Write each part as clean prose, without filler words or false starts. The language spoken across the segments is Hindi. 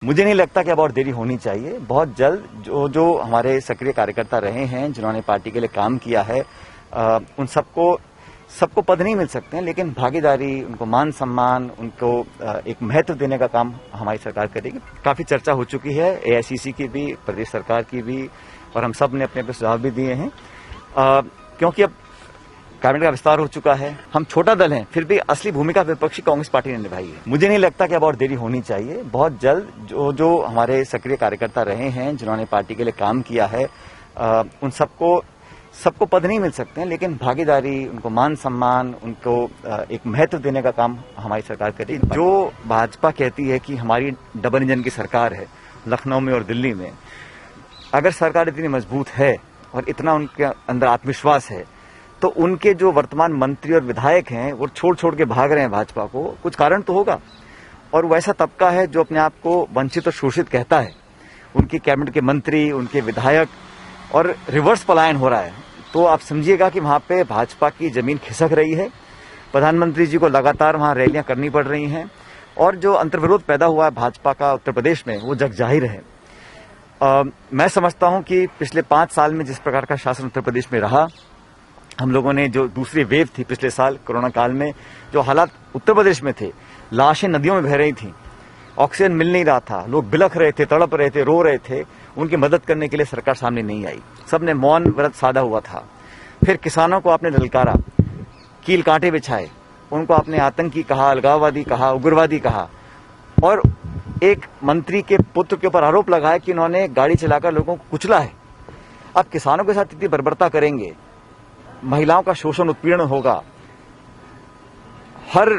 मुझे नहीं लगता कि अब और देरी होनी चाहिए। बहुत जल्द जो हमारे सक्रिय कार्यकर्ता रहे हैं, जिन्होंने पार्टी के लिए काम किया है, उन सबको पद नहीं मिल सकते हैं, लेकिन भागीदारी, उनको मान सम्मान, उनको एक महत्व देने का काम हमारी सरकार करेगी। काफी चर्चा हो चुकी है एआईसीसी की भी, प्रदेश सरकार की भी, और हम सब ने अपने अपने सुझाव भी दिए हैं, क्योंकि अब कैबिनेट का विस्तार हो चुका है। हम छोटा दल हैं, फिर भी असली भूमिका विपक्षी कांग्रेस पार्टी ने निभाई है। मुझे नहीं लगता कि अब और देरी होनी चाहिए। बहुत जल्द जो हमारे सक्रिय कार्यकर्ता रहे हैं, जिन्होंने पार्टी के लिए काम किया है, उन सबको पद नहीं मिल सकते हैं, लेकिन भागीदारी, उनको मान सम्मान, उनको एक महत्व देने का काम हमारी सरकार करेगी। जो भाजपा कहती है कि हमारी डबल इंजन की सरकार है लखनऊ में और दिल्ली में, अगर सरकार इतनी मजबूत है और इतना उनके अंदर आत्मविश्वास है, तो उनके जो वर्तमान मंत्री और विधायक हैं वो छोड़ के भाग रहे हैं भाजपा को, कुछ कारण तो होगा। और वैसा तबका है जो अपने आप को वंचित और शोषित कहता है, उनकी कैबिनेट के मंत्री, उनके विधायक, और रिवर्स पलायन हो रहा है। तो आप समझिएगा कि वहां पे भाजपा की जमीन खिसक रही है। प्रधानमंत्री जी को लगातार वहां रैलियां करनी पड़ रही हैं, और जो अंतर्विरोध पैदा हुआ है भाजपा का उत्तर प्रदेश में, वो जग जाहिर है। मैं समझता हूं कि पिछले 5 साल में जिस प्रकार का शासन उत्तर प्रदेश में रहा, हम लोगों ने जो दूसरी वेव थी पिछले साल कोरोना काल में, जो हालात उत्तर प्रदेश में थे, लाशें नदियों में बह रही थी, ऑक्सीजन मिल नहीं रहा था, लोग बिलख रहे थे, तड़प रहे थे, रो रहे थे, उनकी मदद करने के लिए सरकार सामने नहीं आई। सबने मौन व्रत साधा हुआ था। फिर किसानों को आपने ललकारा, कील कांटे बिछाए, उनको आपने आतंकी कहा, अलगाववादी कहा, उग्रवादी कहा, और एक मंत्री के पुत्र के ऊपर आरोप लगाया कि उन्होंने गाड़ी चलाकर लोगों को कुचला है। अब किसानों के साथ इतनी बर्बरता करेंगे, महिलाओं का शोषण उत्पीड़न होगा। हर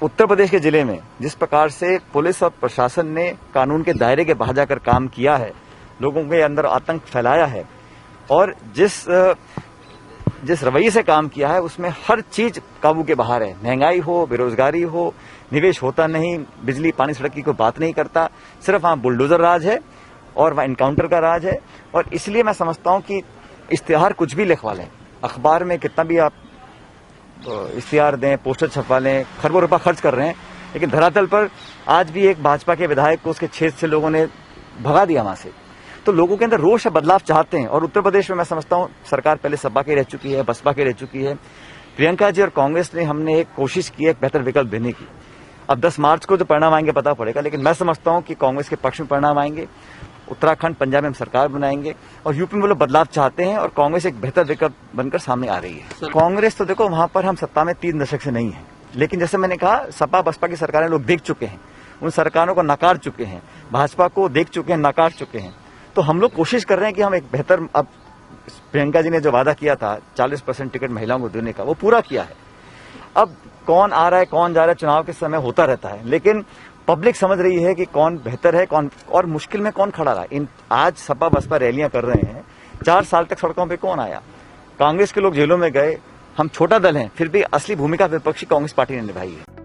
उत्तर प्रदेश के जिले में जिस प्रकार से पुलिस और प्रशासन ने कानून के दायरे के बाहर जाकर काम किया है, लोगों के अंदर आतंक फैलाया है, और जिस रवैये से काम किया है, उसमें हर चीज काबू के बाहर है। महंगाई हो, बेरोजगारी हो, निवेश होता नहीं, बिजली पानी सड़क की कोई बात नहीं करता, सिर्फ वहां बुलडोजर राज है और वहां इनकाउंटर का राज है। और इसलिए मैं समझता हूं कि इश्तिहार कुछ भी लिखवा लें, अखबार में कितना भी आप इश्तिहार दें, पोस्टर छपवा लें, खरबों रुपया खर्च कर रहे हैं, लेकिन धरातल पर आज भी एक भाजपा के विधायक को उसके क्षेत्र से लोगों ने भगा दिया वहां से। तो लोगों के अंदर रोष है, बदलाव चाहते हैं। और उत्तर प्रदेश में मैं समझता हूं सरकार पहले सपा की रह चुकी है, बसपा की रह चुकी है। प्रियंका जी और कांग्रेस ने हमने एक कोशिश की है एक बेहतर विकल्प देने की। अब 10 मार्च को जो परिणाम आएंगे पता पड़ेगा, लेकिन मैं समझता हूं कि कांग्रेस के पक्ष में परिणाम आएंगे। उत्तराखंड, पंजाब में हम सरकार बनाएंगे, और यूपी में लोग बदलाव चाहते हैं, और कांग्रेस एक बेहतर विकल्प बनकर सामने आ रही है। कांग्रेस तो देखो, वहां पर हम सत्ता में 3 दशक से नहीं है, लेकिन जैसे मैंने कहा, सपा बसपा की सरकारें लोग देख चुके हैं, उन सरकारों को नकार चुके हैं, भाजपा को देख चुके हैं, नकार चुके हैं। तो हम लोग कोशिश कर रहे हैं कि हम एक बेहतर, अब प्रियंका जी ने जो वादा किया था 40% टिकट महिलाओं को देने का, वो पूरा किया है। अब कौन आ रहा है, कौन जा रहा है, चुनाव के समय होता रहता है, लेकिन पब्लिक समझ रही है कि कौन बेहतर है, कौन, और मुश्किल में कौन खड़ा रहा। आज सपा बसपा रैलियां कर रहे हैं, 4 साल तक सड़कों पे कौन आया? कांग्रेस के लोग जेलों में गए। हम छोटा दल हैं, फिर भी असली भूमिका विपक्षी कांग्रेस पार्टी ने निभाई है।